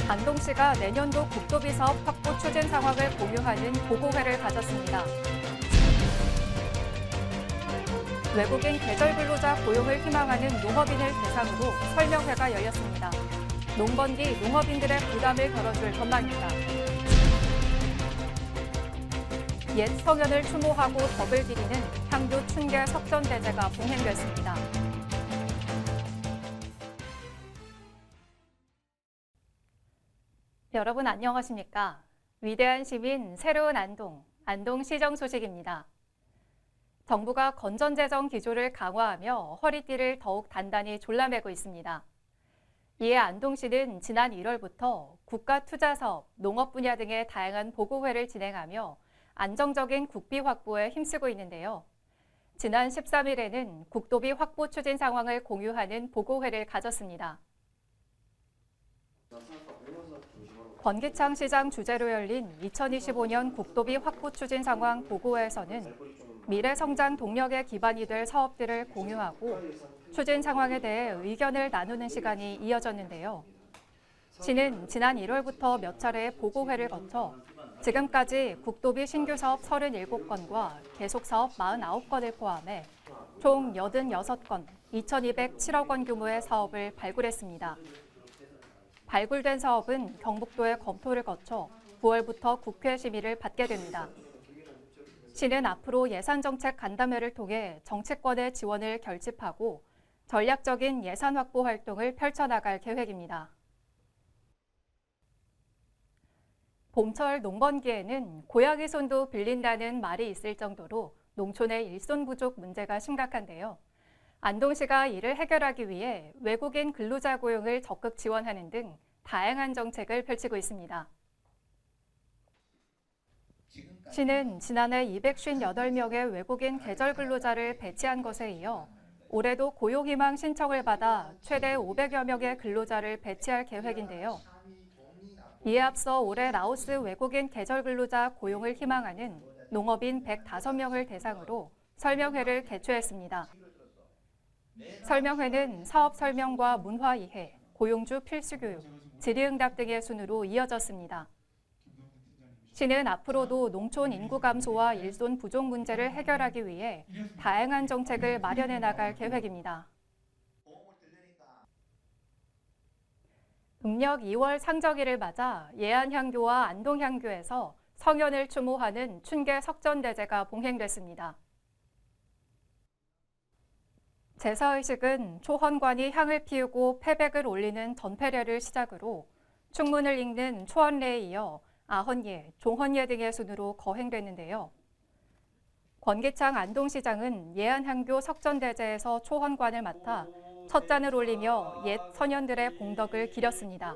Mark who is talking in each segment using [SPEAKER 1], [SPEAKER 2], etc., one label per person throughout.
[SPEAKER 1] 안동시가 내년도 국도비 사업 확보 추진 상황을 공유하는 보고회를 가졌습니다. 외국인 계절 근로자 고용을 희망하는 농업인을 대상으로 설명회가 열렸습니다. 농번기 농업인들의 부담을 덜어줄 전망입니다. 옛 성현을 추모하고 덕을 기리는 향교 춘계 석전대제가 봉행됐습니다. 여러분 안녕하십니까? 위대한 시민 새로운 안동시정 소식입니다. 정부가 건전재정 기조를 강화하며 허리띠를 더욱 단단히 졸라매고 있습니다. 이에 안동시는 지난 1월부터 국가투자사업, 농업 분야 등의 다양한 보고회를 진행하며 안정적인 국비 확보에 힘쓰고 있는데요. 지난 13일에는 국도비 확보 추진 상황을 공유하는 보고회를 가졌습니다. 권기창 시장 주재로 열린 2025년 국도비 확보 추진 상황 보고회에서는 미래 성장 동력의 기반이 될 사업들을 공유하고 추진 상황에 대해 의견을 나누는 시간이 이어졌는데요. 시는 지난 1월부터 몇 차례 보고회를 거쳐 지금까지 국도비 신규 사업 37건과 계속 사업 49건을 포함해 총 86건, 2,207억 원 규모의 사업을 발굴했습니다. 발굴된 사업은 경북도의 검토를 거쳐 9월부터 국회 심의를 받게 됩니다. 시는 앞으로 예산정책 간담회를 통해 정치권의 지원을 결집하고 전략적인 예산 확보 활동을 펼쳐나갈 계획입니다. 봄철 농번기에는 고양이 손도 빌린다는 말이 있을 정도로 농촌의 일손 부족 문제가 심각한데요. 안동시가 이를 해결하기 위해 외국인 근로자 고용을 적극 지원하는 등 다양한 정책을 펼치고 있습니다. 시는 지난해 258명의 외국인 계절 근로자를 배치한 것에 이어 올해도 고용희망 신청을 받아 최대 500여 명의 근로자를 배치할 계획인데요. 이에 앞서 올해 라오스 외국인 계절 근로자 고용을 희망하는 농업인 105명을 대상으로 설명회를 개최했습니다. 설명회는 사업 설명과 문화 이해, 고용주 필수 교육, 질의응답 등의 순으로 이어졌습니다. 시는 앞으로도 농촌 인구 감소와 일손 부족 문제를 해결하기 위해 다양한 정책을 마련해 나갈 계획입니다. 음력 2월 상정일을 맞아 예안향교와 안동향교에서 성현을 추모하는 춘계 석전대제가 봉행됐습니다. 제사의식은 초헌관이 향을 피우고 패백을 올리는 전패례를 시작으로 충문을 읽는 초헌례에 이어 아헌예, 종헌예 등의 순으로 거행됐는데요. 권기창 안동시장은 예안향교 석전대제에서 초헌관을 맡아 첫 잔을 올리며 옛 선현들의 공덕을 기렸습니다.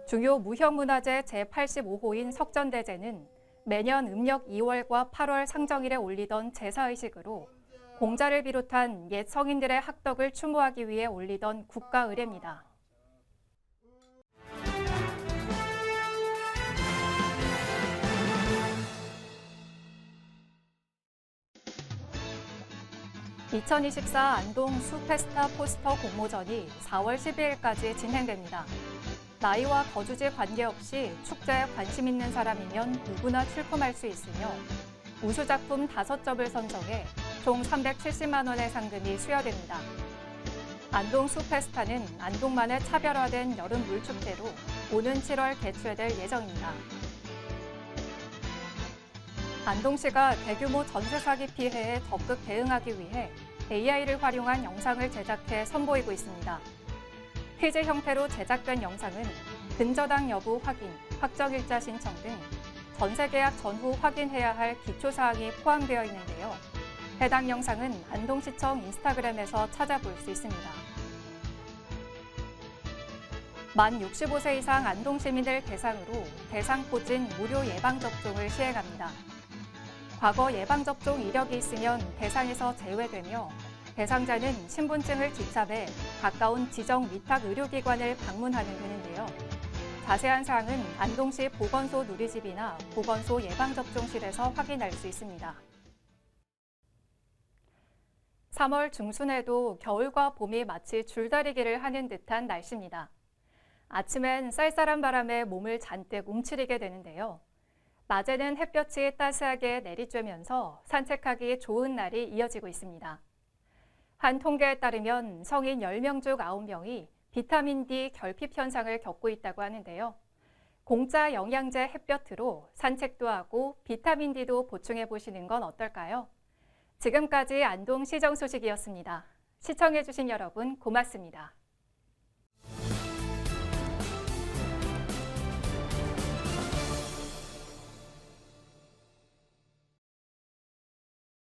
[SPEAKER 1] 중요 무형문화재 제85호인 석전대제는 매년 음력 2월과 8월 상정일에 올리던 제사의식으로 공자를 비롯한 옛 성인들의 학덕을 추모하기 위해 올리던 국가의례입니다. (2024) 안동 수페스타 포스터 공모전이 4월 12일까지 진행됩니다. 나이와 거주지 관계없이 축제에 관심 있는 사람이면 누구나 출품할 수 있으며 우수작품 5점을 선정해 총 370만 원의 상금이 수여됩니다. 안동 수페스타는 안동만의 차별화된 여름 물축제로 오는 7월 개최될 예정입니다. 안동시가 대규모 전세 사기 피해에 적극 대응하기 위해 AI를 활용한 영상을 제작해 선보이고 있습니다. 퀴즈 형태로 제작된 영상은 근저당 여부 확인, 확정일자 신청 등 전세 계약 전후 확인해야 할 기초사항이 포함되어 있는데요. 해당 영상은 안동시청 인스타그램에서 찾아볼 수 있습니다. 만 65세 이상 안동시민을 대상으로 대상포진 무료 예방접종을 시행합니다. 과거 예방접종 이력이 있으면 대상에서 제외되며 대상자는 신분증을 지참해 가까운 지정 위탁 의료기관을 방문하면 되는데요. 자세한 사항은 안동시 보건소 누리집이나 보건소 예방접종실에서 확인할 수 있습니다. 3월 중순에도 겨울과 봄이 마치 줄다리기를 하는 듯한 날씨입니다. 아침엔 쌀쌀한 바람에 몸을 잔뜩 움츠리게 되는데요. 낮에는 햇볕이 따스하게 내리쬐면서 산책하기 좋은 날이 이어지고 있습니다. 한 통계에 따르면 성인 10명 중 9명이 비타민 D 결핍 현상을 겪고 있다고 하는데요. 공짜 영양제 햇볕으로 산책도 하고 비타민 D도 보충해 보시는 건 어떨까요? 지금까지 안동 시정 소식이었습니다. 시청해 주신 여러분 고맙습니다.